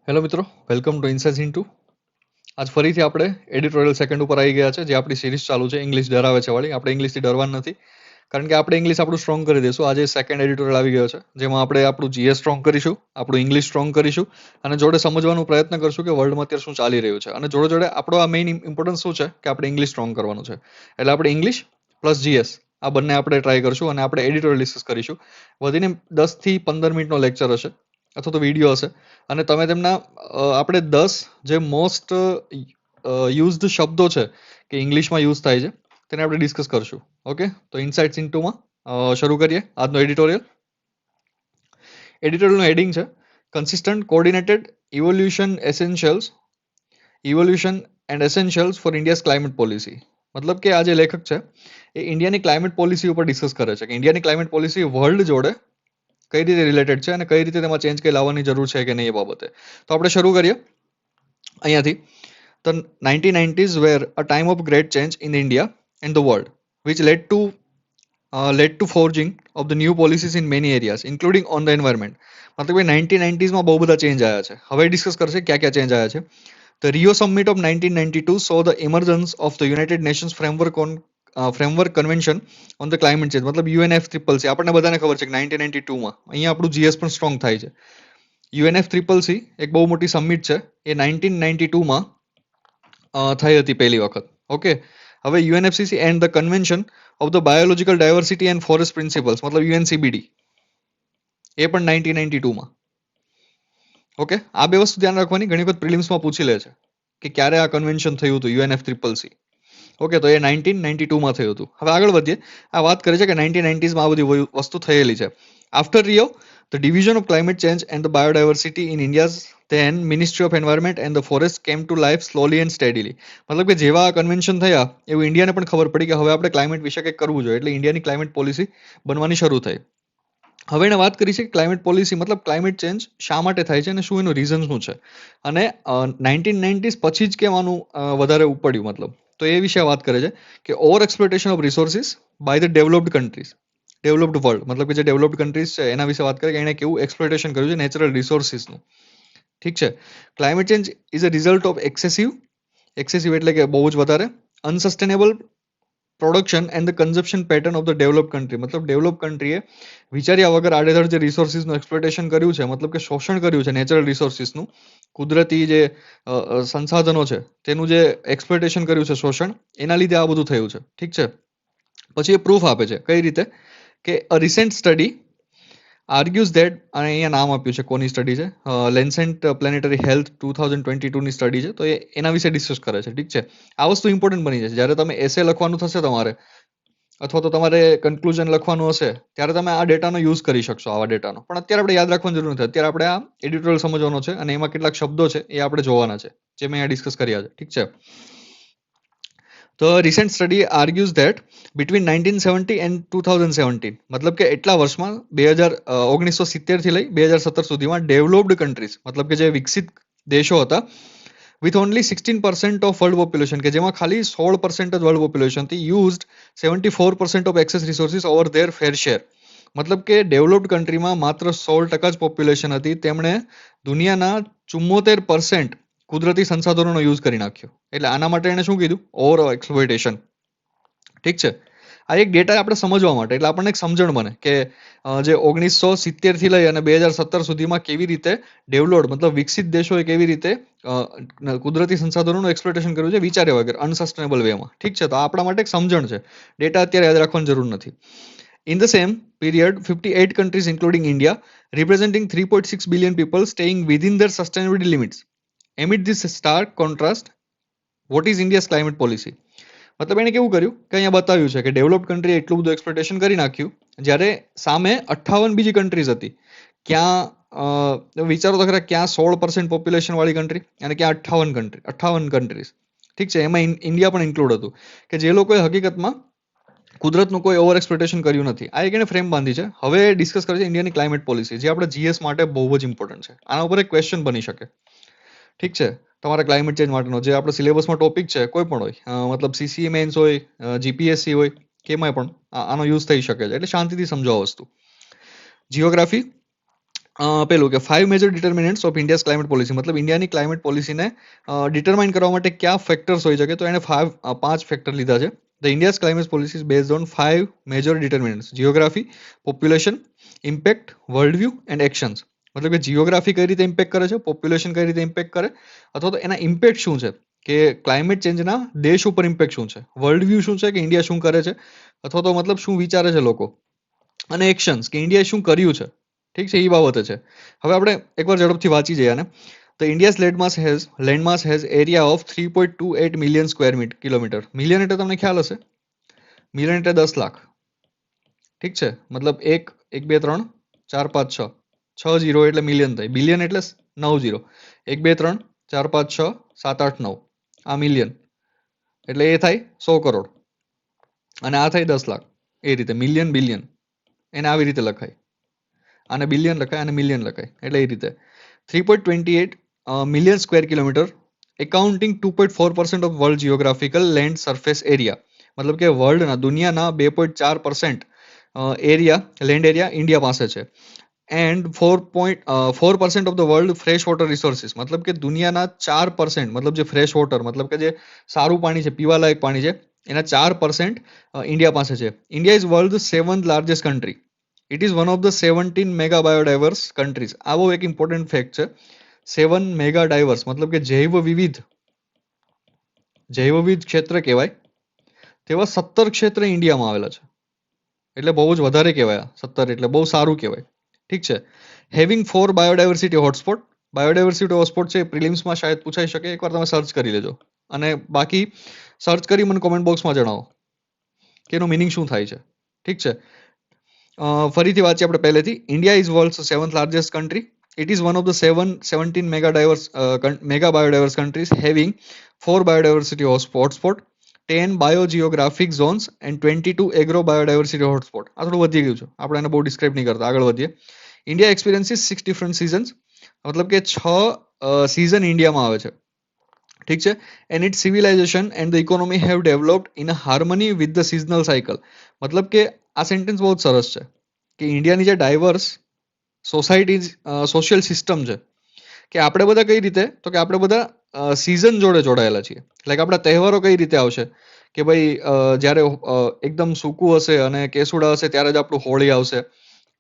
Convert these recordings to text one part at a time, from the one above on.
Hello મિત્રો, welcome to ઇન્સાઇટ્સ into. આજ ફરીથી આપણે એડિટોરિયલ સેકન્ડ ઉપર આવી ગયા છે, જે આપણી સિરીઝ ચાલુ છે ઇંગ્લિશ ડરાવે છે વાળી. આપણે ઇંગ્લિશથી ડરવાનું નથી, કારણ કે આપણે ઇંગ્લિશ આપણું સ્ટ્રોંગ કરી દઈશું. આજે સેકન્ડ એડિટોરિયલ આવી ગયો છે, જેમાં આપણે આપણું જીએસ સ્ટ્રોંગ કરીશું, આપણું ઇંગ્લિશ સ્ટ્રોંગ કરીશું, અને જોડે સમજવાનો પ્રયત્ન કરશું કે વર્લ્ડમાં અત્યારે શું ચાલી રહ્યું છે. અને જોડે જોડે આપણો આ મેઇન ઇમ્પોર્ટન્સ શું છે કે આપણે ઇંગ્લિશ સ્ટ્રોંગ કરવાનું છે. એટલે આપણે ઇંગ્લિશ પ્લસ જીએસ આ બંને આપણે ટ્રાય કરશું, અને આપણે એડિટોરિયલ ડિસ્કસ કરીશું. વધીને 10 થી 15 મિનિટનો લેક્ચર હશે અથવા તો વિડીયો હશે, અને તમે તેમના આપણે 10 જે મોસ્ટ યુઝડ શબ્દો છે કે ઇંગ્લિશમાં યુઝ થાય છે તેને આપણે ડિસ્કસ કરશું. ઓકે, તો ઇનસાઇટ્સ ઇન્ટુમાં શરૂ કરીએ આજનો એડિટોરિયલ. એડિટોરિયલનું હેડિંગ છે consistent coordinated evolution and essentials for India's climate policy. મતલબ કે આ જે લેખક છે એ ઇન્ડિયાની ક્લાઇમેટ પોલિસી ઉપર ડિસ્કસ કરે છે કે ઇન્ડિયાની ક્લાઇમેટ પોલિસી વર્લ્ડ જોડે કઈ રીતે રિલેટેડ છે અને કઈ રીતે તેમાં ચેન્જ કઈ લાવવાની જરૂર છે કે નહીં એ બાબતે. તો આપણે શરૂ કરીએ અહીંયાથી. The 1990s were a time of great change in India and the world, which led to forging of the new policies in many areas, including on the environment. મતલબ કે 1990s માં બહુ બધા ચેન્જ આવ્યા છે. હવે ડિસ્કસ કરશે ક્યાં ક્યાં ચેન્જ આવ્યા છે. The Rio Summit of 1992 saw the emergence of the United Nations Framework Convention on the Climate Change, મતલબ UNFCCC. આપણને બધાને ખબર છે કે 1992 માં અહીંયા આપણું જીએસ પણ સ્ટ્રોંગ થાય છે. UNFCCC એક બહુ મોટી સમિટ છે, એ 1992 માં થઈ હતી પહેલી વખત. ઓકે, હવે UNFCCC and the convention of the biological diversity and forest principles, મતલબ યુએનસીબીડી, એ પણ 1992 માં. ઓકે, આ બે વસ્તુ ધ્યાન રાખવાની, ઘણી વખત પ્રિલિમ્સમાં પૂછી લે છે કે ક્યારે આ કન્વેન્શન થયું હતું યુએનએફસીસીસી. ઓકે, તો એ 1992 માં થયું હતું. હવે આગળ વધીએ. આ વાત કરે છે કે 1990s માં આ બધી વસ્તુ થયેલી છે. After Rio, the division of climate change and the biodiversity in India's then Ministry of Environment and the Forest came to life slowly and steadily. મતલબ કે જેવા કન્વેન્શન થયા એવું ઇન્ડિયાને પણ ખબર પડી કે હવે આપણે ક્લાઇમેટ વિશે કંઈક કરવું જોઈએ, એટલે ઇન્ડિયાની ક્લાઇમેટ પોલિસી બનવાની શરૂ થઈ. હવે એને વાત કરી છે કે ક્લાઇમેટ પોલિસી મતલબ ક્લાઇમેટ ચેન્જ શા માટે થાય છે અને શું એનું રીઝન શું છે, અને 1990s પછી જ કેમ આનું વધારે ઉપડ્યું. મતલબ તો એ વિશે વાત કરે છે કે over exploitation of resources by the developed countries, developed world, મતલબ કે જે ડેવલપ્ડ કન્ટ્રીઝ છે એના વિશે વાત કરે કે એને કેવું એક્સપ્લોટેશન કર્યું છે નેચરલ રિસોર્સિસનું. ઠીક છે. Climate change is a result of excessive એટલે કે બહુ જ વધારે unsustainable production and the consumption pattern of the develop country. મતલબ ડેવલપ કન્ટ્રીએ વિચાર્યા વગર આડેધડ જે રિસોર્સિસનું એક્સપ્લોટેશન કર્યું છે, મતલબ કે શોષણ કર્યું છે નેચરલ રિસોર્સિસનું, કુદરતી જે સંસાધનો છે તેનું જે એક્સપ્લોટેશન કર્યું છે, શોષણ, એના લીધે આ બધું થયું છે. ઠીક છે. પછી એ પ્રૂફ આપે છે કઈ રીતે કે અ રિસેન્ટ સ્ટડી આર્ગ્યુઝ ધેટ, અને અહીંયા નામ આપ્યું છે કોની સ્ટડી છે, લેન્સેન્ટ પ્લેનેટરી હેલ્થ 2022 ની સ્ટડી છે, તો એ એના વિશે ડિસ્કસ કરે છે. ઠીક છે. આ વસ્તુ ઇમ્પોર્ટન્ટ બની જશે જ્યારે તમે એસે લખવાનું થશે તમારે, અથવા તો તમારે કન્ક્લુઝન લખવાનું હશે, ત્યારે તમે આ ડેટાનો યુઝ કરી શકશો, આવા ડેટાનો. પણ અત્યારે આપણે યાદ રાખવાની જરૂર નથી. અત્યારે આપણે આ એડિટોરિયલ સમજવાનો છે અને એમાં કેટલાક શબ્દો છે એ આપણે જોવાના છે, જે મેં અહીંયા ડિસ્કસ કર્યા છે. ઠીક છે. The recent study argues that between 1970 and 2017, મતલબ કે એટલા વર્ષમાં 1970 થી લઈ 2017 સુધીમાં ડેવલપ્ડ કન્ટ્રીઝ, મતલબ કે જે વિકસિત દેશો હતા, with only 16% of world population, કે જેમાં ખાલી 16% જ વર્લ્ડ પોપ્યુલેશન થી, used 74% of excess resources over their fair share. મતલબ કે ડેવલપ્ડ કન્ટ્રીમાં માત્ર 16% જ પોપ્યુલેશન હતી, તેમણે દુનિયાના 74% કુદરતી સંસાધનોનો યુઝ કરી નાખ્યો. એટલે આના માટે એને શું કીધું? Over exploitation. ઠીક છે. આ એક ડેટા આપણે સમજવા માટે, એટલે આપણને એક સમજણ બને કે જે 1970 થી લઈ અને 2017 સુધીમાં કેવી રીતે ડેવલપ્ડ મતલબ વિકસિત દેશોએ કેવી રીતે કુદરતી સંસાધનોનું એક્સપ્લોઇટેશન કર્યું છે વિચાર્યા વગર, અનસસ્ટેનેબલ વેમાં. ઠીક છે. તો આપણા માટે એક સમજણ છે. ડેટા અત્યારે યાદ રાખવાની જરૂર નથી. In the same period, 58 countries including India, representing 3.6 billion people, staying within their sustainability limits. Amid this stark contrast, what is India's climate policy? મતલબ એને કેવું કર્યું કે અહીંયા બતાવ્યું છે કે ડેવલપ્ડ કન્ટ્રીએ એટલું બધું એક્સપ્લોટેશન કરી નાખ્યું, જ્યારે સામે 58 બીજી કન્ટ્રીઝ હતી. ક્યાં વિચારો તો ખરા, ક્યાં 16% પોપ્યુલેશન વાળી કન્ટ્રી અને ક્યાં 58 કન્ટ્રીઝ. ઠીક છે. એમાં ઇન્ડિયા પણ ઇન્ક્લુડ હતું, કે જે લોકોએ હકીકતમાં કુદરતનું કોઈ ઓવર એક્સપ્લોટેશન કર્યું નથી. આ એક એને ફ્રેમ બાંધી છે. હવે ડિસ્કસ કરે છે ઇન્ડિયાની ક્લાઇમેટ પોલિસી, જે આપણે જીએસ માટે બહુ જ ઇમ્પોર્ટન્ટ છે. આના ઉપર એક ક્વેશ્ચન બની શકે. ઠીક છે. તમારા ક્લાઇમેટ ચેન્જ માટેનો જે આપણે સિલેબસમાં ટોપિક છે, કોઈ પણ હોય, મતલબ સીસીએ મેન્સ હોય, જીપીએસસી હોય, કેમાંય પણ આનો યુઝ થઈ શકે છે. એટલે શાંતિથી સમજો આ વસ્તુ. જીઓગ્રાફી, પેલું કે 5 major determinants of India's climate policy, મતલબ ઇન્ડિયાની ક્લાઇમેટ પોલિસીને ડિટરમાઇન કરવા માટે કયા ફેક્ટર્સ હોઈ શકે, તો એને 5 ફેક્ટર લીધા છે. The India's climate policy is based on 5 major determinants: geography, population, impact, world view and actions. મતલબ કે જીઓગ્રાફી કઈ રીતે ઇમ્પેક્ટ કરે છે, પોપ્યુલેશન કઈ રીતે ઇમ્પેક્ટ કરે, અથવા તો એના ઇમ્પેક્ટ શું છે, કે ક્લાઇમેટ ચેન્જના દેશ ઉપર ઇમ્પેક્ટ શું છે, વર્લ્ડ વ્યૂ શું છે, કે ઇન્ડિયા શું કરે છે, અથવા તો મતલબ શું વિચારે છે લોકો, અને એક્શન્સ કે ઇન્ડિયાએ શું કર્યું છે. ઠીક છે, એ બાબતે છે. હવે આપણે એકવાર ઝડપથી વાંચી જઈએ આને. The India's landmass has area of 3.28 million square kilometer. Million એટલે તમને ખ્યાલ હશે, મિલિયન એટલે 10 લાખ. ઠીક છે, મતલબ 1 1 2 3 4 5 6 6 0 એટલે મિલિયન થાય, બિલિયન એટલે 9 0, 1 2 3 4 5 6 7 8 9, આ મિલિયન એટલે એ થાય 100 કરોડ, અને આ થાય 10 લાખ. એ રીતે મિલિયન બિલિયન એને આવી રીતે લખાય, આને બિલિયન લખાય, આને મિલિયન લખાય, એટલે એ રીતે 3.28 million square kilometre, accounting 2.4% of world geographical land surface area. મતલબ કે વર્લ્ડના દુનિયાના 2.4% એરિયા, લેન્ડ એરિયા ઇન્ડિયા પાસે છે. And 4% of the world fresh water resources, મતલબ કે દુનિયાના 4%, મતલબ જે ફ્રેશ વોટર, મતલબ કે જે સારું પાણી છે, પીવાલાયક પાણી છે, એના 4% ઇન્ડિયા પાસે છે. India is world 7th largest country. It is one of the 17 mega biodiverse countries. આવો એક ઇમ્પોર્ટન્ટ ફેક્ટ છે. 7 મેગા ડાયવર્સ મતલબ કે જૈવ વિવિધ ક્ષેત્ર કહેવાય તેવા 17 ક્ષેત્ર ઇન્ડિયામાં આવેલા છે. એટલે બહુ જ વધારે કહેવાય, 17 એટલે બહુ સારું કહેવાય. ઠીક છે. Having 4 biodiversity hotspot. Biodiversity hotspot છે, પ્રિલિમ્સમાં શાયદ પૂછાઈ શકે, એકવાર તમે સર્ચ કરી લેજો, અને બાકી સર્ચ કરી મને કોમેન્ટ બોક્સમાં જણાવો કે એનું મિનિંગ શું થાય છે. ઠીક છે, ફરીથી વાંચીએ આપણે પહેલેથી. India is world's 7th largest country. It is one of the 17 mega biodiverse countries, having 4 biodiversity hotspot, 10 biogeographic zones and 22 agro biodiversity hotspot. આ થોડું વધી ગયું છે, આપણે એને બહુ ડિસ્ક્રાઇબ નહીં કરતા, આગળ વધીએ. ઇન્ડિયા એક્સપિરિયન્સીસ 6 ડિફરન્ટ સિઝન્સ, મતલબ કે 6 સિઝન ઇન્ડિયામાં આવે છે. ઠીક છે. And it civilisation and the economy have developed in a harmony with the seasonal cycle. મતલબ કે આ સેન્ટેન્સ બહુ જ સરસ છે, કે ઇન્ડિયાની જે ડાયવર્સ સોસાયટી સોશિયલ સિસ્ટમ છે, કે આપણે બધા કઈ રીતે, તો કે આપણે બધા સિઝન જોડે જોડાયેલા છીએ. લાઈક આપણા તહેવારો કઈ રીતે આવશે, કે ભાઈ જ્યારે એકદમ સૂકું હશે અને કેસુડા હશે ત્યારે જ આપણું હોળી આવશે.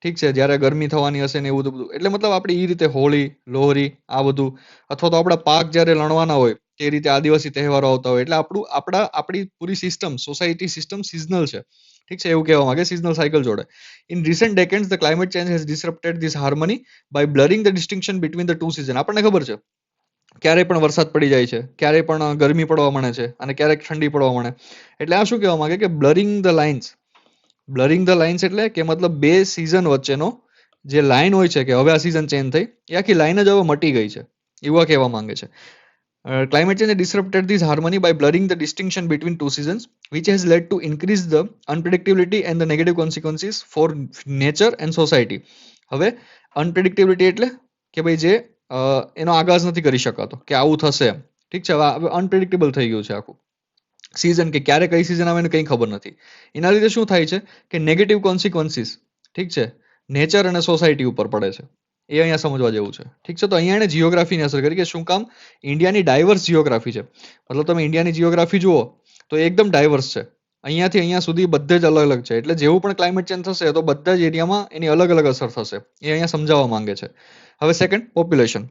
ઠીક છે, જ્યારે ગરમી થવાની હશે ને એવું બધું, એટલે મતલબ આપણે એ રીતે હોળી, લોહરી, આ બધું, અથવા તો આપણા પાક જ્યારે લણવાના હોય એ રીતે આદિવાસી તહેવારો આવતા હોય, એટલે આપણી પૂરી સિસ્ટમ, સોસાયટી સિસ્ટમ સિઝનલ છે. ઠીક છે, એવું કહેવા માંગે, સિઝનલ સાયકલ જોડે. In recent decades, the climate change has disrupted this harmony by blurring the distinction between the two seasons. આપણને ખબર છે, ક્યારેય પણ વરસાદ પડી જાય છે, ક્યારેય પણ ગરમી પડવા માંડે છે, અને ક્યારેક ઠંડી પડવા માંડે. એટલે આ શું કહેવા માંગે, કે બ્લરિંગ ધ લાઇન્સ એટલે કે મતલબ બે સિઝન વચ્ચેનો જે લાઇન હોય છે, કે હવે આ સિઝન ચેન્જ થઈ, એ આખી લાઇન જ હવે મટી ગઈ છે, એવું કહેવા માંગે છે. Climate change has disrupted this harmony by blurring the distinction between two seasons, which has led to increase the unpredictability and the negative consequences for nature and society. હવે અનપ્રેડિક્ટેબિલિટી એટલે કે ભાઈ જે એનો આગાજ નથી કરી શકાતો કે આવું થશે. ઠીક છે, હવે અનપ્રેડિક્ટેબલ થઈ ગયું છે આખું સિઝન, કે ક્યારે કઈ સિઝન આવે એને કંઈ ખબર નથી. એના લીધે શું થાય છે, કે નેગેટિવ કોન્સિક્વન્સીસ, ઠીક છે, નેચર અને સોસાયટી ઉપર પડે છે. એ અહીંયા સમજવા જેવું છે. ઠીક છે, તો અહીંયા એને જીઓગ્રાફીની અસર કરી, કે શું કામ ઇન્ડિયાની ડાયવર્સ જીઓગ્રાફી છે. મતલબ તમે ઇન્ડિયાની જીઓગ્રાફી જુઓ તો એકદમ ડાયવર્સ છે, અહીંયાથી અહીંયા સુધી બધે જ અલગ અલગ છે. એટલે જેવું પણ ક્લાઇમેટ ચેન્જ થશે તો બધા જ એરિયામાં એની અલગ અલગ અસર થશે, એ અહીંયા સમજાવવા માંગે છે. હવે second, population.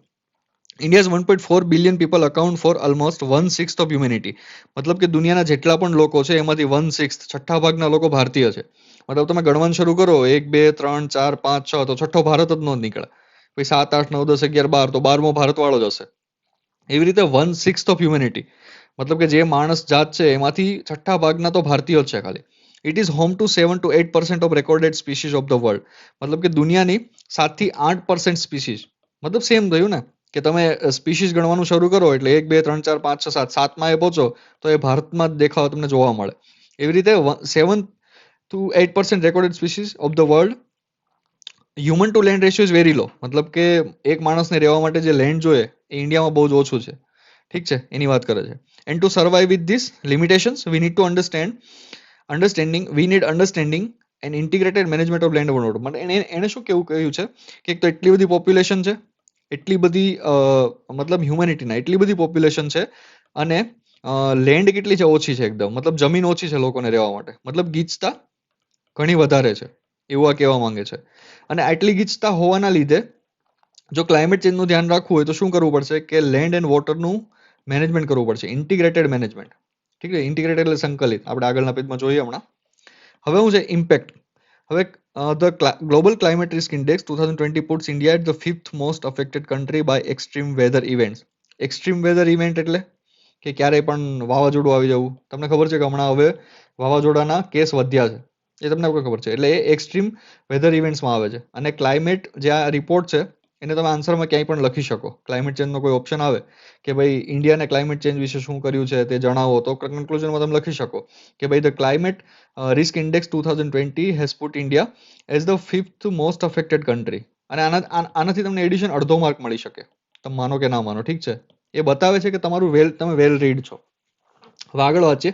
India's 1.4 billion people account for almost 1/6 of humanity. મતલબ કે દુનિયાના જેટલા પણ લોકો છે એમાંથી 1/6, છઠ્ઠા ભાગના લોકો ભારતીય છે. મતલબ તમે ગણવાનું શરૂ કરો 1 2 3 4 5 6, તો છઠ્ઠો ભારત જ ન નીકળે. પછી 7 8 9 10 11 12, તો 12મો ભારત વાળો જ હશે. એવી રીતે 1/6 of humanity, મતલબ કે જે માણસ જાત છે એમાંથી છઠ્ઠા ભાગના તો ભારતીય જ છે ખાલી. It is home to 7 to 8% of recorded species of the world. મતલબ કે દુનિયાની 7 થી 8% સ્પીસીસ, મતલબ સેમ થયું ને, કે તમે સ્પીસીસ ગણવાનું શરૂ કરો એટલે 1 2 3 4 5 6 7, 7માં એ પહોંચો તો એ ભારતમાં જ દેખાવ તમને જોવા મળે. એવી રીતે 7 to 8% recorded species of the world. Human to land ratio is very low, મતલબ કે એક માણસને રહેવા માટે જે લેન્ડ જોઈએ એ ઇન્ડિયામાં બહુ જ ઓછું છે. ઠીક છે, એની વાત કરે છે. And two survive with this limitations we need to understanding and integrated management of land overload. માટે એને શું કેવું કહ્યું છે કે એક તો એટલી બધી પોપ્યુલેશન છે, એટલી બધી મતલબ હ્યુમેનિટીના એટલી બધી પોપ્યુલેશન છે, અને લેન્ડ કેટલી છે? ઓછી છે એકદમ, મતલબ જમીન ઓછી છે લોકોને રહેવા માટે, મતલબ ગીચતા ઘણી વધારે છે એવું આ કહેવા માંગે છે. અને આટલી ગીચતા હોવાના લીધે જો ક્લાઇમેટ ચેન્જનું ધ્યાન રાખવું હોય તો શું કરવું પડશે કે લેન્ડ એન્ડ વોટરનું મેનેજમેન્ટ કરવું પડશે, ઇન્ટિગ્રેટેડ મેનેજમેન્ટ. ઠીક છે, ઇન્ટિગ્રેટેડ એટલે સંકલિત. આપણે આગળના પેજમાં જોઈએ હમણાં. હવે શું છે ઇમ્પેક્ટ? હવે the global climate risk index 2020 puts India at the fifth most affected country by extreme weather events. Extreme weather event એટલે કે ક્યારેય પણ વાવાઝોડું આવી જવું. તમને ખબર છે કે હમણાં હવે વાવાઝોડાના કેસ વધ્યા છે, એ તમને ખબર છે. એટલે એ એક્સ્ટ્રીમ વેધર ઇવેન્ટ્સમાં આવે છે. અને ક્લાઇમેટ જે આ રિપોર્ટ છે એને તમે આન્સરમાં ક્યાંય પણ લખી શકો. ક્લાઇમેટ ચેન્જનો કોઈ ઓપ્શન આવે કે ભાઈ ઇન્ડિયાને ક્લાઇમેટ ચેન્જ વિશે શું કર્યું છે તે જણાવો, તો કન્ક્લુઝનમાં તમે લખી શકો કે ભાઈ the climate risk index 2020 has put India as the fifth most affected country. અને આનાથી તમને એડિશન અડધો માર્ક મળી શકે, તમે માનો કે ના માનો. ઠીક છે, એ બતાવે છે કે તમે વેલ રીડ છો. હવે આગળ વાંચીએ.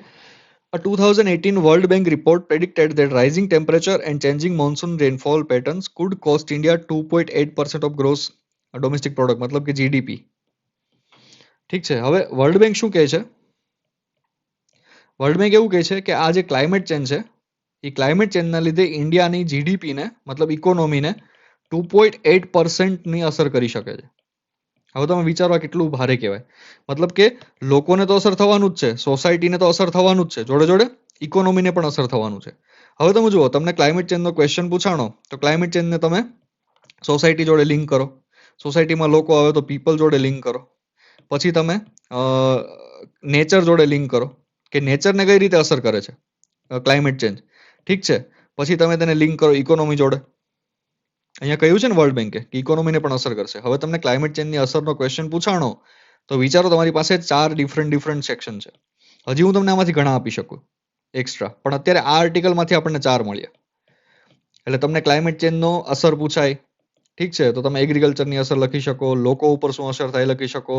A 2018 World Bank report predicted that rising temperature and changing monsoon rainfall patterns could cost India 2.8% of gross domestic product, મતલબ કે જીડીપી. ઠીક છે, હવે વર્લ્ડ બેંક શું કહે છે? વર્લ્ડ બેંક એવું કહે છે કે આ જે ક્લાઇમેટ ચેન્જ છે એ ક્લાઇમેટ ચેન્જના લીધે ઇન્ડિયાની જીડીપીને મતલબ ઇકોનોમીને 2.8%ની અસર કરી શકે છે. હવે તમે વિચારો કેટલું ભારે કહેવાય. મતલબ કે લોકોને તો અસર થવાનું જ છે, સોસાયટીને તો અસર થવાનું જ છે, જોડે જોડે ઇકોનોમીને પણ અસર થવાનું છે. હવે તમે જુઓ, તમને ક્લાઇમેટ ચેન્જનો ક્વેશ્ચન પૂછાણો તો ક્લાઇમેટ ચેન્જને તમે સોસાયટી જોડે લિંક કરો, સોસાયટીમાં લોકો આવે તો પીપલ જોડે લિંક કરો, પછી તમે નેચર જોડે લિંક કરો કે નેચરને કઈ રીતે અસર કરે છે ક્લાઇમેટ ચેન્જ. ઠીક છે, પછી તમે તેને લિંક કરો ઇકોનોમી જોડે. અહીંયા કહ્યું છે ને વર્લ્ડ બેંકે કે ઇકોનોમીને પણ અસર કરશે. હવે તમને ક્લાઇમેટ ચેન્જની અસરનો ક્વેશ્ચન પૂછાણો તો વિચારો તમારી પાસે 4 ડિફરન્ટ સેક્શન છે. હજી હું તમને આમાંથી ઘણા આપી શકું એક્સ્ટ્રા, પણ અત્યારે આ આર્ટિકલમાંથી આપણને 4 મળ્યા. એટલે તમને ક્લાઇમેટ ચેન્જનો અસર પૂછાય, ઠીક છે, તો તમે એગ્રીકલ્ચરની અસર લખી શકો, લોકો ઉપર શું અસર થાય લખી શકો,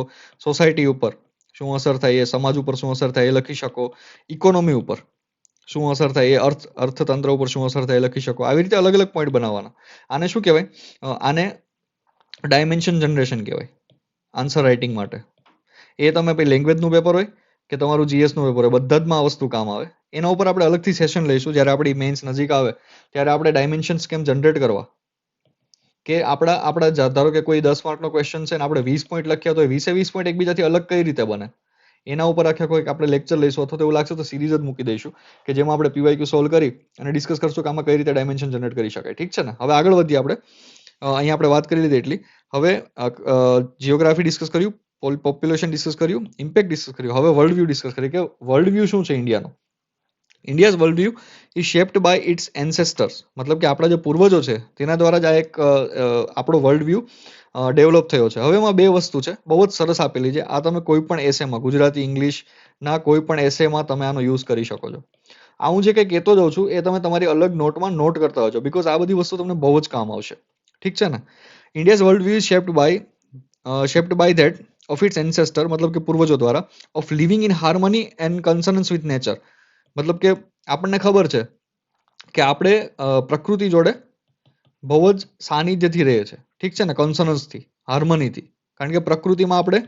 સોસાયટી ઉપર શું અસર થાય, એ સમાજ ઉપર શું અસર થાય એ લખી શકો, ઇકોનોમી ઉપર શું અસર થાય, એ અર્થતંત્ર ઉપર શું અસર થાય લખી શકો. આવી રીતે અલગ અલગ પોઈન્ટ બનાવવાના. આને શું કહેવાય? આને ડાયમેન્શન જનરેશન કહેવાય આન્સર રાઇટિંગ માટે. એ તમે પછી લેંગ્વેજનું પેપર હોય કે તમારું જીએસનું પેપર હોય, બધા જ માં આ વસ્તુ કામ આવે. એના ઉપર આપણે અલગથી સેશન લઈશું જ્યારે આપણી મેન્સ નજીક આવે ત્યારે આપણે ડાયમેન્શન્સ કેમ જનરેટ કરવા. કે આપણા ધારો કે કોઈ 10 માર્કનો ક્વેશ્ચન છે ને આપણે 20 પોઈન્ટ લખ્યા તો 20 પોઈન્ટ એકબીજાથી અલગ કઈ રીતે બને, એના ઉપર આખા કોઈક આપણે લેક્ચર લઈશું, અથવા તો એવું લાગશે તો સિરીઝ જ મૂકી દઈશું કે જેમાં આપણે પીવાયક્યુ સોલ્વ કરી અને ડિસ્કસ કરશું કે આમાં કઈ રીતે ડાયમેન્શન જનરેટ કરી શકાય. ઠીક છે ને, હવે આગળ વધીએ આપણે. અહીંયા આપણે વાત કરી લીધી એટલી. હવે જીઓગ્રાફી ડિસ્કસ કર્યું, પોપ્યુલેશન ડિસ્કસ કર્યું, ઇમ્પેક્ટ ડિસ્કસ કર્યું. હવે વર્લ્ડ વ્યૂ ડિસ્કસ કરીએ કે વર્લ્ડ વ્યૂ શું છે ઇન્ડિયાનો. India's world view is shaped by its ancestors, મતલબ કે આપણા જે પૂર્વજો છે તેના દ્વારા જ આ એક આપણો વર્લ્ડ વ્યૂ ડેવલપ થયો છે. હવે એમાં 2 વસ્તુ છે, બહુ જ સરસ આપેલી છે. આ તમે કોઈ પણ એસેમાં, ગુજરાતી ઇંગ્લિશના કોઈ પણ એસેમાં તમે આનો યુઝ કરી શકો છો. આ હું જે કંઈ કહેતો જાઉં છું એ તમે તમારી અલગ નોટમાં નોટ કરતા હોજો, બીકોઝ આ બધી વસ્તુ તમને બહુ જ કામ આવશે. ઠીક છે ને. India's world view is shaped by that of its ancestor, મતલબ કે પૂર્વજો દ્વારા, of living in harmony and consonance with nature. મતલબ કે આપણને ખબર છે કે આપણે પ્રકૃતિ જોડે બહુ જ સાનિધ્યથી રહે છે. ઠીક છે ને, કન્સનન્સથી, હાર્મનીથી, કારણ કે પ્રકૃતિમાં આપણે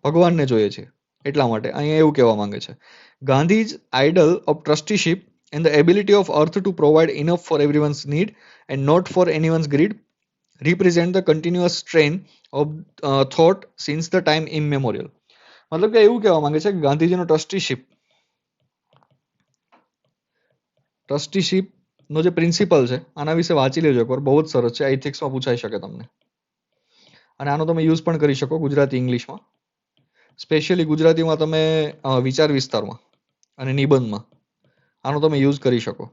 ભગવાનને જોઈએ છીએ એટલા માટે અહીંયા એવું કહેવા માંગે છે. Gandhi's idol of trusteeship and the ability of earth to provide enough for everyone's need and not for anyone's greed represent the continuous strain of thought since the time immemorial. મતલબ કે એવું કહેવા માંગે છે કે ગાંધીજીનો ટ્રસ્ટીશિપનો જે પ્રિન્સિપલ છે આના વિશે વાંચી લેજો એકવાર, બહુ જ સરસ છે. એથિક્સમાં પૂછાઈ શકે તમને, અને આનો તમે યુઝ પણ કરી શકો ગુજરાતી ઇંગ્લિશમાં. સ્પેશિયલી ગુજરાતીમાં તમે વિચાર વિસ્તારમાં અને નિબંધમાં આનો તમે યુઝ કરી શકો,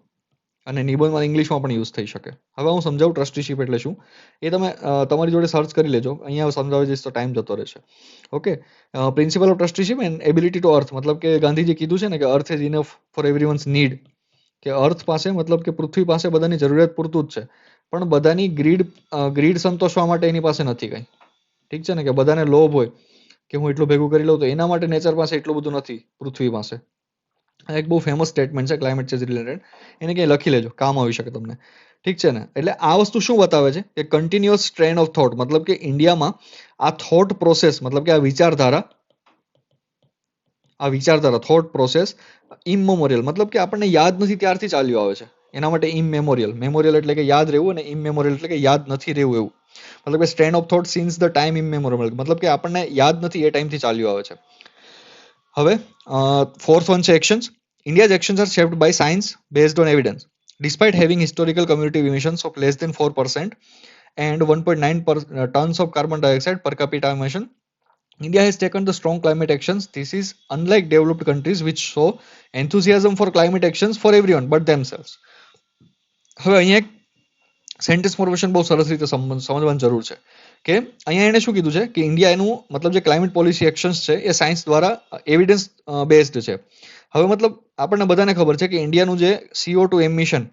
અને નિબંધમાં ઇંગ્લિશમાં પણ યુઝ થઈ શકે. હવે હું સમજાવું ટ્રસ્ટીશિપ એટલે શું. એ તમે તમારી જોડે સર્ચ કરી લેજો, અહીંયા સમજાવી જઈશ તો ટાઈમ જતો રહેશે. Okay, principle of trusteeship and ability to earth, મતલબ કે ગાંધીજી કીધું છે ને કે earth is enough for everyone's need, કે અર્થ પાસે, મતલબ કે પૃથ્વી પાસે બધાની જરૂરિયાત પૂરતું જ છે, પણ બધાની ગ્રીડ સંતોષવા માટે એની પાસે નથી કંઈ. ઠીક છે ને, કે બધાને લોભ હોય કે હું એટલું ભેગું કરી લઉં, તો એના માટે નેચર પાસે એટલું બધું નથી પૃથ્વી પાસે. આ એક બહુ ફેમસ સ્ટેટમેન્ટ છે ક્લાઇમેટ ચેન્જ રિલેટેડ, એને ક્યાંય લખી લેજો, કામ આવી શકે તમને. ઠીક છે ને? એટલે આ વસ્તુ શું બતાવે છે કે કન્ટિન્યુઅસ ટ્રેન ઓફ થોટ, મતલબ કે ઇન્ડિયામાં આ થોટ પ્રોસેસ, મતલબ કે આ વિચારધારા થોટ પ્રોસેસ ઇમમેમોરિયલ, મતલબ કે આપણને યાદ નથી ત્યારથી ચાલ્યું આવે છે. એના માટે ઇમમેમોરિયલ, મેમોરિયલ એટલે કે યાદ રહેવું, અને ઇમમેમોરિયલ એટલે કે યાદ નથી રહેવું એવું. મતલબ કે strain of thought since the time immemorial, મતલબ કે આપણને યાદ નથી એ ટાઈમથી ચાલ્યું આવે છે. હવે fourth one છે actions. India's actions are shaped by science based on evidence. Despite having historical cumulative emissions of less than 4% and 1.9 tons of carbon dioxide per capita emission, India has taken the strong climate actions. This is unlike developed countries which show enthusiasm for climate actions for everyone but themselves. હવે અહીંયા એક sentence formation બહુ સરસ રીતે સમજવાની જરૂર છે કે અહીંયા એને શું કીધું છે કે ઇન્ડિયા એનું મતલબ જે ક્લાઇમેટ પોલિસી એક્શન્સ છે એ સાયન્સ દ્વારા એવિડન્સ બેઝડ છે. હવે મતલબ આપણને બધાને ખબર છે કે ઇન્ડિયાનું જે CO2 એમિશન,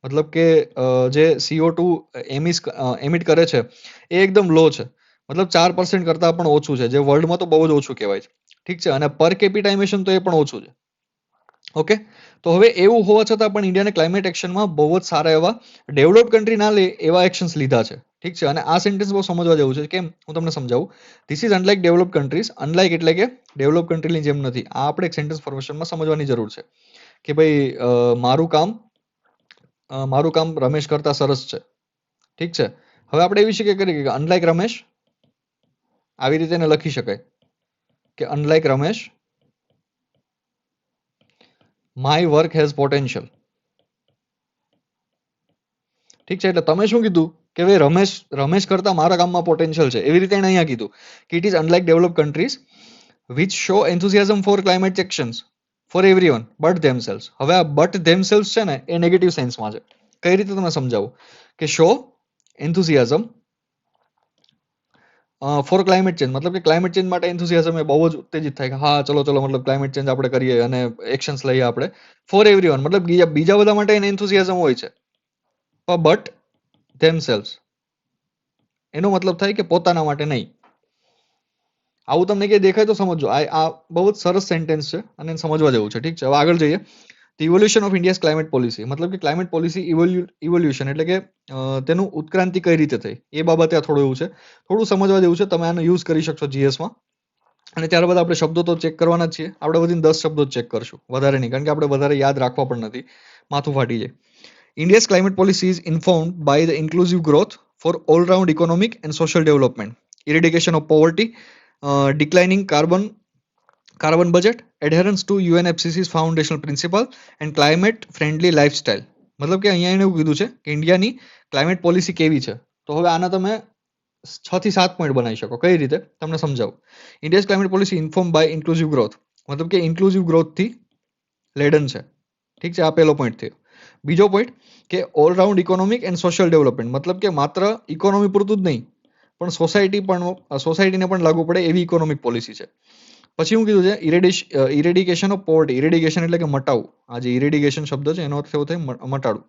મતલબ કે જે CO2 એમિટ કરે છે એ એકદમ લો છે, મતલબ 4% કરતાં પણ ઓછું છે, જે વર્લ્ડમાં તો બહુ જ ઓછું કહેવાય છે. ઠીક છે, અને પર કેપિટા એમિશન તો એ પણ ઓછું છે. ઓકે, તો હવે એવું હોવા છતાં પણ ઇન્ડિયાને ક્લાઇમેટ એક્શનમાં બહુ જ સારા એવા ડેવલપ કન્ટ્રી ના લે એવા એક્શન્સ લીધા છે. ઠીક છે, અને આ સેન્ટેન્સ બહુ સમજવા જેવું છે. કેમ? હું તમને સમજાવું. This is unlike develop countries. Unlike એટલે કે ડેવલપ કન્ટ્રીની જેમ નથી. આ આપણે એક સેન્ટેન્સ ફોર્મેશનમાં સમજવાની જરૂર છે કે ભાઈ મારું કામ રમેશ કરતા સરસ છે. ઠીક છે, હવે આપણે એવી શીખે કરીએ કે અનલાઇક રમેશ, આવી રીતે એને લખી શકાય કે unlike Ramesh, my work has potential. ઠીક છે, એટલે તમે શું કીધું કે ભાઈ રમેશ કરતા મારા કામમાં પોટેન્શિયલ છે, એવી રીતે એને અહીંયા કીધું કે it is unlike develop countries which show enthusiasm for climate actions for everyone but themselves. હવે આ બટ ધેમસેલ્સ છે ને એ નેગેટિવ સેન્સમાં છે. કઈ રીતે તમે સમજાવું કે show enthusiasm for climate change, મતલબ કે ક્લાઇમેટ ચેન્જ માટે એન્થુસિયાઝમ એ બહુ જ ઉત્તેજિત થાય કે હા ચલો મતલબ ક્લાઇમેટ ચેન્જ આપણે કરીએ અને એક્શન્સ લઈએ આપણે ફોર એવરીવન, મતલબ બીજા બધા માટે એને એન્થુસિયાઝમ હોય છે, બટ themselves એનો મતલબ થાય કે પોતાના માટે નહીં. આવું તમને કે દેખાય તો સમજો. આ બહુ જ સરસ સેન્ટેન્સ છે અને સમજવા જેવું છે. ઠીક છે, હવે આગળ જઈએ. The evolution of India's climate policy, મતલબ કે ક્લાઇમેટ પોલિસી ઇવોલ્યુશન એટલે કે તેનું ઉત્ક્રાંતિ કઈ રીતે થઈ એ બાબતે આ થોડું એવું છે, થોડું સમજવા જેવું છે. તમે આનો યુઝ કરી શકશો જીએસમાં, અને ત્યારબાદ આપણે શબ્દો તો ચેક કરવાના જ છીએ. આપણે બધી 10 શબ્દો ચેક કરશું, વધારે નહીં, કારણ કે આપણે વધારે યાદ રાખવા પણ નથી, માથું ફાટી જાય. India's climate policy is informed by the inclusive growth for all-round economic and social development, eradication of poverty, declining carbon budget, adherence to UNFCC's foundational principle, and climate-friendly lifestyle. મતલબ કે અહીંયા એને એવું કીધું છે કે ઇન્ડિયાની ક્લાઇમેટ પોલિસી કેવી છે. તો હવે આના તમે 6 થી 7 પોઈન્ટ બનાવી શકો. કઈ રીતે તમને સમજાવું. India's climate policy inform by inclusive growth, મતલબ કે ઇન્ક્લુઝિવ ગ્રોથથી લેડન છે. ઠીક છે, આ પહેલો પોઈન્ટ થયો. બીજો પોઈન્ટ કે all-round economic and social development, મતલબ કે માત્ર ઇકોનોમી પૂરતું જ નહીં પણ સોસાયટીને પણ લાગુ પડે એવી ઇકોનોમિક પોલિસી છે. પછી હું કીધું છે ઇરેડિકેશન ઓફ પોવર્ટી. ઇરેડિકેશન એટલે કે મટાવું. આ જે ઇરેડિકેશન શબ્દ છે એનો અર્થ એવો થાય મટાડવું.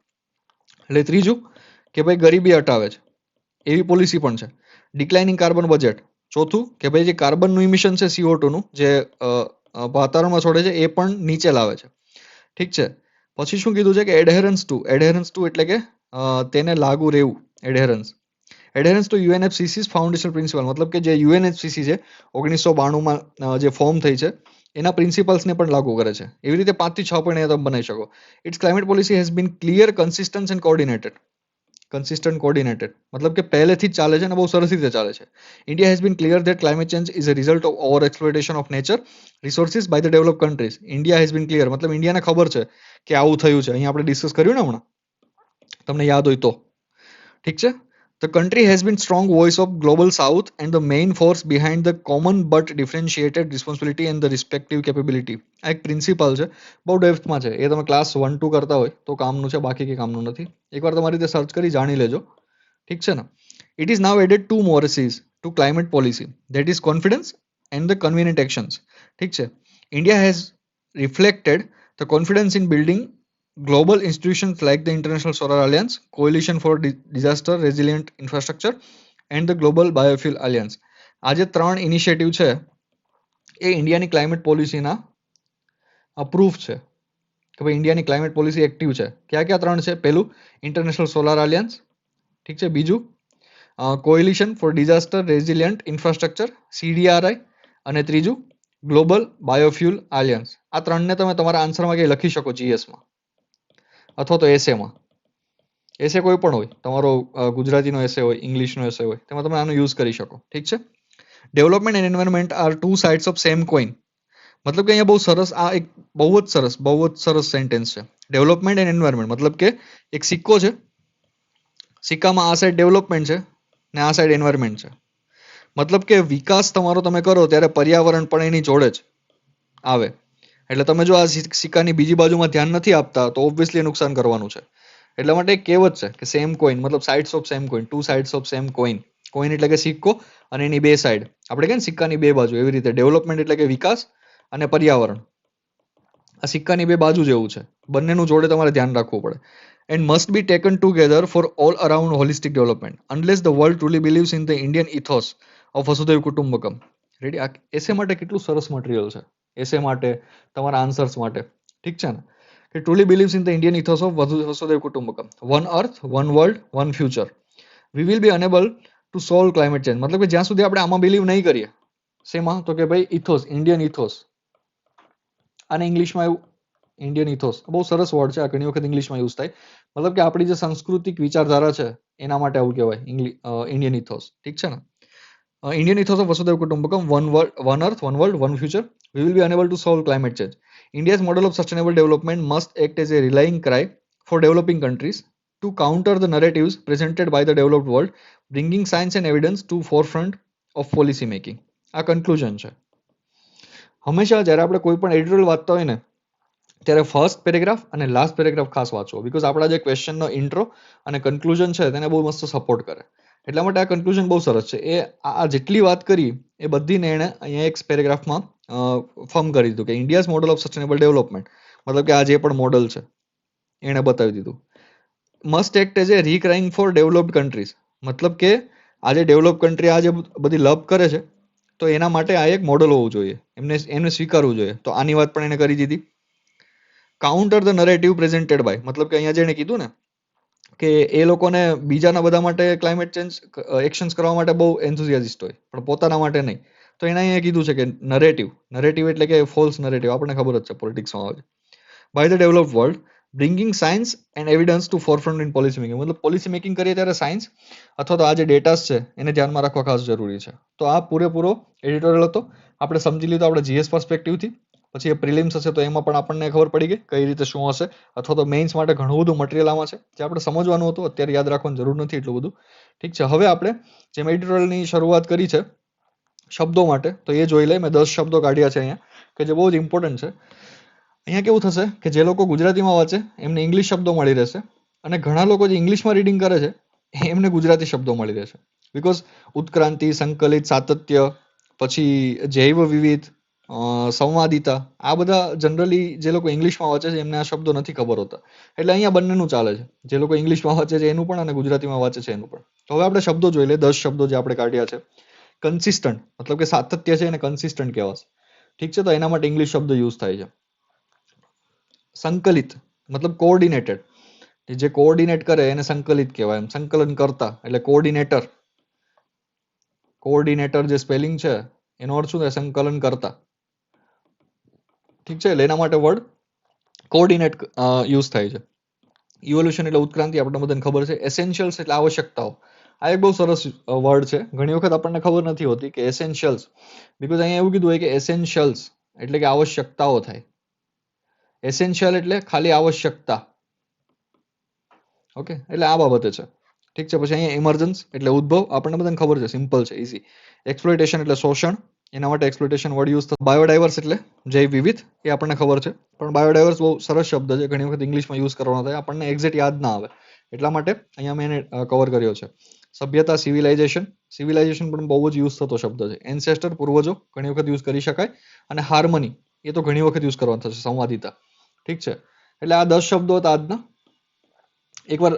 એટલે ત્રીજું કે ભાઈ ગરીબી હટાવે છે એવી પોલિસી પણ છે. ડિક્લાઇનિંગ કાર્બન બજેટ. ચોથું કે ભાઈ જે કાર્બનનું ઇમિશન છે CO2 નું જે વાતાવરણમાં છોડે છે એ પણ નીચે લાવે છે. ઠીક છે, પછી શું કીધું છે કે એડહેરન્સ ટુ એટલે કે તેને લાગુ રહેવું. એડહેરન્સ ટુ UNFCC's ફાઉન્ડેશન પ્રિન્સિપલ, મતલબ કે જે UNFCC છે 1992માં જે ફોર્મ થઈ છે એના પ્રિન્સિપલ્સને પણ લાગુ કરે છે. એવી રીતે 5 થી 6 પોઈન્ટ તમે બનાવી શકો. Its climate policy has been clear, consistent and coordinated. મતલબ કે પહેલેથી જ ચાલે છે અને બહુ સરસ રીતે ચાલે છે. India has been clear that climate change is a result of over exploitation of nature resources by the develop countries. India has been clear, મતલબ ઇન્ડિયાને ખબર છે કે આવું થયું છે. અહીંયા આપણે ડિસ્કસ કર્યું ને હમણાં, તમને યાદ હોય તો. ઠીક છે, the country has been strong voice of global south and the main force behind the common but differentiated responsibility and the respective capability. આ એક પ્રિન્સિપલ છે, બહુ ડેપ્થમાં છે. એ તમે ક્લાસ 1-2 કરતા હોય તો કામનું છે, બાકી કે કામનું નથી. એકવાર તમારી રીતે સર્ચ કરી જાણી લેજો. ઠીક છે ને. It is now added 2 more C's to climate policy, that is confidence and the convenient actions. ઠીક છે, India has reflected the confidence in building global institutions like the International Solar Alliance, Coalition for Disaster Resilient Infrastructure and the Global Biofuel Alliance. આ જે 3 initiative છે એ ઇન્ડિયાની climate પોલિસીના proof છે. કે ભાઈ ઇન્ડિયાની ક્લાઇમેટ પોલિસી એક્ટિવ છે. કયા કયા 3 છે? પહેલું ઇન્ટરનેશનલ સોલાર આલિયન્સ, ઠીક છે. બીજું coalition for disaster resilient infrastructure CDRI, અને ત્રીજું ગ્લોબલ બાયોફ્યુલ આલિયન્સ. આ 3ને તમે તમારા આન્સરમાં કંઈ લખી શકો GSમાં અથવા તો એસેમાં. એસે કોઈ પણ હોય, તમારો ગુજરાતીનો એસે હોય, ઇંગ્લિશનો એસે હોય, તેમાં તમે આનો યુઝ કરી શકો, ઠીક છે. Development and environment are two sides of same coin. મતલબ કે અહીંયા બહુ સરસ, આ એક બહુ જ સરસ સેન્ટેન્સ છે. ડેવલપમેન્ટ એન્ડ એન્વાયરમેન્ટ મતલબ કે એક સિક્કો છે, સિક્કામાં આ સાઈડ ડેવલપમેન્ટ છે ને આ સાઈડ એન્વાયરમેન્ટ છે. મતલબ કે વિકાસ તમારો તમે કરો ત્યારે પર્યાવરણ પણ એની જોડે જ આવે. એટલે તમે જો આ સિક્કાની બીજી બાજુમાં ધ્યાન નથી આપતા તો ઓબ્વિયસલી નુકસાન કરવાનું છે. એટલા માટે એક કહેવત છે કે સેમ કોઈન, મતલબ sides of same coin, two sides of same coin. Coin એટલે કે સિક્કો અને એની બે સાઈડ, આપણે કહે ને સિક્કાની બે બાજુ, એવી રીતે ડેવલપમેન્ટ એટલે કે વિકાસ અને પર્યાવરણ આ સિક્કાની બે બાજુ જેવું છે. બંનેનું જોડે તમારે ધ્યાન રાખવું પડે. And must be taken together for all around holistic development unless the world truly believes in the Indian ethos of Vasudhaiva Kutumbakam. Ready? આ એસે માટે કેટલું સરસ મટીરિયલ છે, એસે માટે, તમારા આન્સર્સ માટે, ઠીક છે ને? કે truly believes in the Indian ethos of Vasudhaiva Kutumbakam, one earth, one world, one future. We will be unable to solve climate change. મતલબ કે જ્યાં સુધી આપણે આમાં બિલીવ નહીં કરીએ, શેમાં? તો કે ભાઈ ઇથોસ, ઇન્ડિયન ઇથોસ. આને ઇંગ્લિશમાં એવું ઇન્ડિયન ઇથોસ બહુ સરસ વર્ડ છે, આ ઘણી વખત ઇંગ્લિશમાં યુઝ થાય. મતલબ કે આપણી જે સાંસ્કૃતિક વિચારધારા છે એના માટે આવું કહેવાય ઇન્ડિયન ઇથોસ, ઠીક છે ને? Indian ethos of Vasudhaiva Kutumbakam, one world, one earth, one world, one future. We will be unable to solve climate change. India's model of sustainable development must act as a rallying cry for developing countries to counter the narratives presented by the developed world, bringing science and evidence to forefront of policy making. આ conclusion છે. હંમેશા જ્યારે આપણે કોઈ પણ editorial વાંચતા હોય ને ત્યારે ફર્સ્ટ પેરેગ્રાફ અને લાસ્ટ પેરેગ્રાફ ખાસ વાંચવો, બીકોઝ આપણા જે ક્વેશ્ચનનો ઇન્ટ્રો અને કન્ક્લુઝન છે તેને બહુ મસ્ત સપોર્ટ કરે. એટલા માટે આ કન્ક્લુઝન બહુ સરસ છે. એ આ જેટલી વાત કરી એ બધીને એણે અહીંયા એક પેરેગ્રાફમાં ફર્મ કરી દીધું કે India's model of sustainable development, મતલબ કે આ જે પણ મોડલ છે એણે બતાવી દીધું. Must act as a rallying for developed countries, મતલબ કે આ જે ડેવલપ કન્ટ્રી આ જે બધી લપ કરે છે તો એના માટે આ એક મોડલ હોવું જોઈએ, એમને સ્વીકારવું જોઈએ. તો આની વાત પણ એને કરી દીધી. Counter the narrative presented by, મતલબ કે અહીંયા જેણે કીધું ને કે એ લોકોને બીજાના બધા માટે ક્લાઇમેટ ચેન્જ એક્શન્સ કરવા માટે બહુ એન્થુઝિયાસ્ટ હોય પણ પોતાના માટે નહીં. તો એણે અહીંયા કીધું છે કે નરેટિવ એટલે કે ફોલ્સ નરેટિવ, આપણને ખબર જ છે પોલિટિક્સમાં આવે છે. By the developed world bringing science and evidence to forefront in policy making. મતલબ પોલિસી મેકિંગ કરીએ ત્યારે સાયન્સ અથવા તો આ જે ડેટાસ છે એને ધ્યાનમાં રાખવા ખાસ જરૂરી છે. તો આ પૂરેપૂરો એડિટોરિયલ હતો. આપણે સમજી લીધું આપણે GS પર્સપેક્ટિવથી. પછી એ પ્રિલિમ્સ હશે તો એમાં પણ આપણને ખબર પડી ગઈ કઈ રીતે શું હશે, અથવા તો મેઇન્સ માટે ઘણું બધું મટીરિયલ આમાં છે જે આપણે સમજવાનું હતું, અત્યારે યાદ રાખવાની જરૂર નથી એટલું બધું, ઠીક છે. હવે આપણે જેમ એડિટોરિયલની શરૂઆત કરી છે શબ્દો માટે, તો એ જોઈ લઈએ. મેં 10 શબ્દો કાઢ્યા છે અહીંયા કે જે બહુ જ ઇમ્પોર્ટન્ટ છે. અહીંયા કેવું થશે કે જે લોકો ગુજરાતીમાં વાંચે એમને ઇંગ્લિશ શબ્દો મળી રહેશે, અને ઘણા લોકો જે ઇંગ્લિશમાં રીડિંગ કરે છે એમને ગુજરાતી શબ્દો મળી રહેશે. બીકોઝ ઉત્ક્રાંતિ, સંકલિત, સાતત્ય, પછી જૈવ વિવિધ, સંવાદિતા, આ બધા જનરલી જે લોકો ઇંગ્લિશમાં વાંચે છે એમને આ શબ્દો નથી ખબર હોતા. એટલે અહીંયા બંનેનું ચાલે છે, જે લોકો ઇંગ્લિશમાં વાંચે છે એનું પણ અને ગુજરાતીમાં વાંચે છે એનું પણ. તો હવે આપણે શબ્દો જોઈ લઈએ, 10 શબ્દો જે આપણે કાઢ્યા છે. કન્સિસ્ટન્ટ મતલબ કે સાતત્ય છે એને કન્સિસ્ટન્ટ કહેવાશે, ઠીક છે. તો એના માટે ઇંગ્લિશ શબ્દ યુઝ થાય છે. સંકલિત મતલબ કોઓર્ડિનેટેડ, જે કોઓર્ડિનેટ કરે એને સંકલિત કહેવાય. એમ સંકલન કરતા એટલે કોઓર્ડિનેટર. કોઓર્ડિનેટર જે સ્પેલિંગ છે એનો અર્થ શું થાય? સંકલન કરતા, ઠીક છે. એટલે એના માટે વર્ડ કોઓર્ડિનેટ યુઝ થાય છે. ઇવોલ્યુશન એટલે ઉત્ક્રાંતિ, આપણને બધાને ખબર છે. એસેન્શિયલ્સ એટલે આવશ્યકતાઓ. આ એક બહુ સરસ વર્ડ છે, ઘણી વખત આપણને ખબર નથી હોતી કે એસેન્શિયલ્સ, બીકોઝ અહીંયા એવું કીધું હોય કે એસેન્શિયલ્સ એટલે કે આવશ્યકતાઓ થાય. એસેન્શિયલ એટલે ખાલી આવશ્યકતા, ઓકે, એટલે આ બાબતે છે, ઠીક છે. પછી અહીંયા ઇમર્જન્સ એટલે ઉદ્ભવ, આપણને બધાને ખબર છે, સિમ્પલ છે, ઈઝી. એક્સપ્લોઇટેશન એટલે શોષણ, એના માટે એક્સપ્લોઇટેશન વર્ડ યુઝ થતો. બાયોડાયવર્સ એટલે જૈવ વિવિધ, એ આપણને ખબર છે, પણ બાયોડાયવર્સ બહુ સરસ શબ્દ છે, ઘણી વખત ઇંગ્લિશમાં યુઝ કરવાનો થાય, આપણને એક્ઝેક્ટ યાદ ના આવે, એટલા માટે અહીંયા મેં એને કવર કર્યો છે. સભ્યતા, સિવિલાઇઝેશન પણ બહુ જ યુઝ થતો શબ્દ છે. એન્સેસ્ટર પૂર્વજો ઘણી વખત યુઝ કરી શકાય, અને હાર્મની એ તો ઘણી વખત યુઝ કરવાનું થશે, સંવાદિતા, ઠીક છે. એટલે આ 10 શબ્દો હતા આજના. એકવાર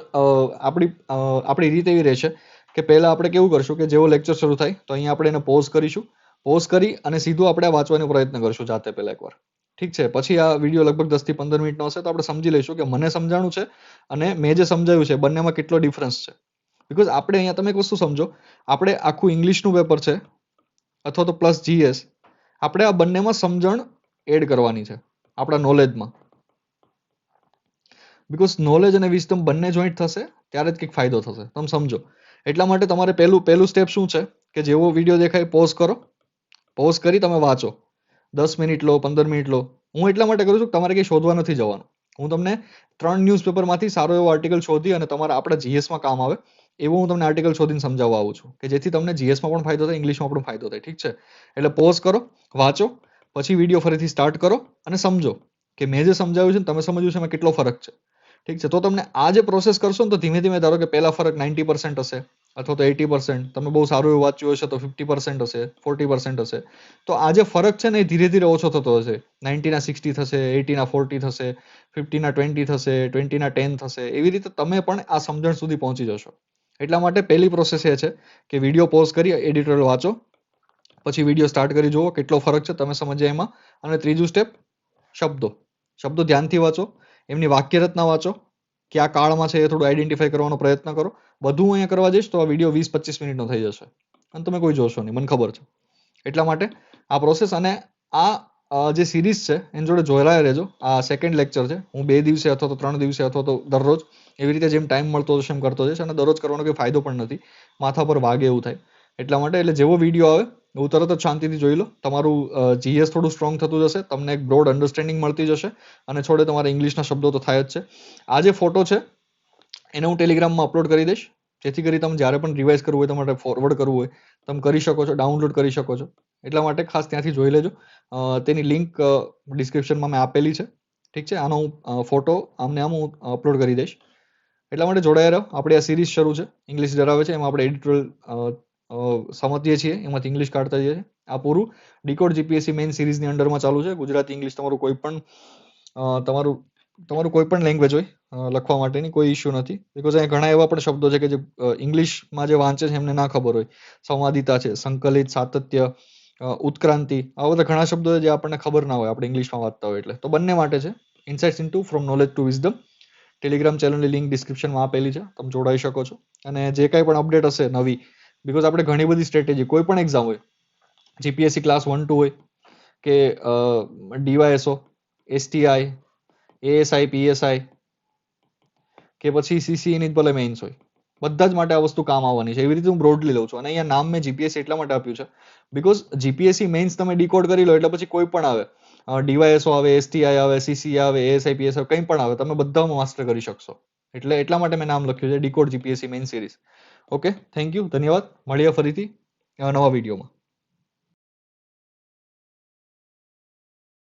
આપણી રીત એવી રહેશે કે પહેલા આપણે કેવું કરશું કે જેવો લેક્ચર શરૂ થાય તો અહીંયા આપણે એને પોઝ કરીશું, પોઝ કરી અને સીધું આપણે વાંચવાનો પ્રયત્ન કરશું જાતે પહેલા એકવાર, ઠીક છે, પછી આ વિડીયો લગભગ 10 થી 15 મિનિટનો હશે, તો આપણે સમજી લઈશું કે મને સમજાણું છે અને મેં જે સમજાવ્યું છે બંનેમાં કેટલો ડિફરન્સ છે. બીકોઝ આપણે અહીંયા તમે એક વસ્તુ સમજો, આપણે આખું ઇંગ્લિશનું પેપર છે અથવા તો પ્લસ જીએસ, આપણે આ બંનેમાં સમજણ એડ કરવાની છે આપણા નોલેજમાં. બીકોઝ નોલેજ અને વિઝડમ બંને જોઈન્ટ થશે ત્યારે જ કંઈક ફાયદો થશે, તમે સમજો. એટલા માટે તમારે પહેલું સ્ટેપ શું છે કે જેવો વિડીયો દેખાય પોઝ કરો, પોઝ કરી તમે વાંચો. 10 મિનિટ લો, 15 મિનિટ લો. હું એટલા માટે કરું છું કે તમારે કંઈ શોધવા નથી જવાનું. હું તમને 3 ન્યૂઝપેપરમાંથી સારો એવો આર્ટિકલ શોધી અને તમારા આપણા જીએસમાં કામ આવે એવું હું તમને આર્ટિકલ શોધીને સમજાવવા આવું છું, કે જેથી તમને જીએસમાં પણ ફાયદો થાય, ઇંગ્લિશમાં પણ ફાયદો થાય. ઠીક છે, એટલે પોઝ કરો, વાંચો, પછી વિડીયો ફરીથી સ્ટાર્ટ કરો અને સમજો કે મેં જે સમજાવ્યું છે ને તમે સમજ્યું છે એમાં કેટલો ફરક છે. ઠીક છે, તો તમને આ જે પ્રોસેસ કરશો ને તો ધીમે ધીમે ધારો કે પહેલા ફરક 90% હશે અથવા તો 80%, તમે બહુ સારું એવું વાંચ્યું હશે તો 50% હશે, 40% હશે. તો આ જે ફરક છે ને એ ધીરે ધીરે ઓછો થતો હશે. 90 ના 60 થશે, 80 ના 40 થશે, 50 ના 20 થશે, 20 ના 10 થશે. એવી રીતે તમે પણ આ સમજણ સુધી પહોંચી જશો. એટલા માટે પહેલી પ્રોસેસ એ છે કે વિડીયો પોઝ કરી એડિટોરિયલ વાંચો, પછી વિડીયો સ્ટાર્ટ કરી જુઓ કેટલો ફરક છે તમે સમજ્યા એમાં. અને ત્રીજું સ્ટેપ, શબ્દો ધ્યાનથી વાંચો, એમની વાક્ય રચના વાંચો, કયા કાળમાં છે એ થોડું આઈડેન્ટિફાઈ કરવાનો પ્રયત્ન કરો. બધું અહીંયા કરવા જઈશ તો આ વિડીયો 20-25 મિનિટનો થઈ જશે અને તમે કોઈ જોશો નહીં, મને ખબર છે. એટલા માટે આ પ્રોસેસ અને આ જે સિરીઝ છે એની જોડે જોડાયા રહેજો. આ સેકન્ડ લેક્ચર છે, હું 2 દિવસે અથવા તો 3 દિવસે અથવા તો દરરોજ એવી રીતે જેમ ટાઈમ મળતો હશે એમ કરતો જઈશ. અને દરરોજ કરવાનો કોઈ ફાયદો પણ નથી, માથા પર વાગે એવું થાય. એટલા માટે એટલે જેવો વિડીયો આવે એવું તરત જ શાંતિથી જોઈ લો. તમારું જીએસ થોડું સ્ટ્રોંગ થતું જશે, તમને એક બ્રોડ અન્ડરસ્ટેન્ડિંગ મળતી જશે અને છોડે તમારા ઇંગ્લિશના શબ્દો તો થાય જ છે. આ જે ફોટો છે એને હું ટેલિગ્રામમાં અપલોડ કરી દઈશ, જેથી કરી તમે જ્યારે પણ રિવાઇઝ કરવું હોય, તમારે ફોરવર્ડ કરવું હોય તમે કરી શકો છો, ડાઉનલોડ કરી શકો છો. એટલા માટે ખાસ ત્યાંથી જોઈ લેજો. તેની લિંક ડિસ્ક્રિપ્શનમાં મેં આપેલી છે. ઠીક છે, આનો હું ફોટો આમને આમ હું અપલોડ કરી દઈશ. એટલા માટે જોડાયા રહો. આપણી આ સિરીઝ શરૂ છે, ઇંગ્લિશ ડરાવે છે, એમાં આપણે એડિટોરિયલ સમજીએ છીએ, એમાંથી ઇંગ્લિશ કાઢતા જઈએ છીએ. આ પૂરું ડીકોડ જીપીએસસી મેઇન સિરીઝની અંડરમાં ચાલુ છે. ગુજરાતી ઇંગ્લિશ તમારું કોઈ પણ લેંગ્વેજ હોય લખવા માટેની કોઈ ઇશ્યુ નથી. બીકોઝ અહીંયા ઘણા એવા પણ શબ્દો છે કે જે ઇંગ્લિશમાં જે વાંચે છે એમને ના ખબર હોય. સંવાદિતા છે, સંકલિત, સાતત્ય, ઉત્ક્રાંતિ, આવા બધા ઘણા શબ્દો છે જે આપણને ખબર ના હોય, આપણે ઇંગ્લિશમાં વાંચતા હોય એટલે. તો બંને માટે છે, insights into from knowledge to wisdom. Telegram ચેનલની લિંક ડિસ્ક્રિપ્શનમાં આપેલી છે, તમે જોડાઈ શકો છો. અને જે કાંઈ પણ અપડેટ હશે નવી, બીકોઝ આપણે ઘણી બધી સ્ટ્રેટેજી, કોઈ પણ એક્ઝામ હોય, જીપીએસસી ક્લાસ 1-2 હોય કે ડીવાયએસઓ, એસટીઆઈ, એએસઆઈ, પીએસઆઈ કે પછી સીસીઈની ભલે મેઇન્સ હોય, બધા જ માટે આ વસ્તુ કામ આવવાની છે. એવી રીતે હું બ્રોડલી લઉં છું. અને અહીંયા નામ મેં જીપીએસસી એટલા માટે આપ્યું છે બીકોઝ જીપીએસસી મેઇન્સ તમે ડીકોડ કરી લો એટલે પછી કોઈ પણ આવે, ડીવાયએસઓ આવે, એસટીઆઈ આવે, સીસી આવે, એએસઆઈ, પીએસઆઈ, કંઈ પણ આવે, તમે બધામાં માસ્ટર કરી શકશો. એટલા માટે મેં નામ લખ્યું છે decode GPSC main series. Okay, thank you, ધન્યવાદ. મળીએ ફરીથી નવા વિડીયોમાં.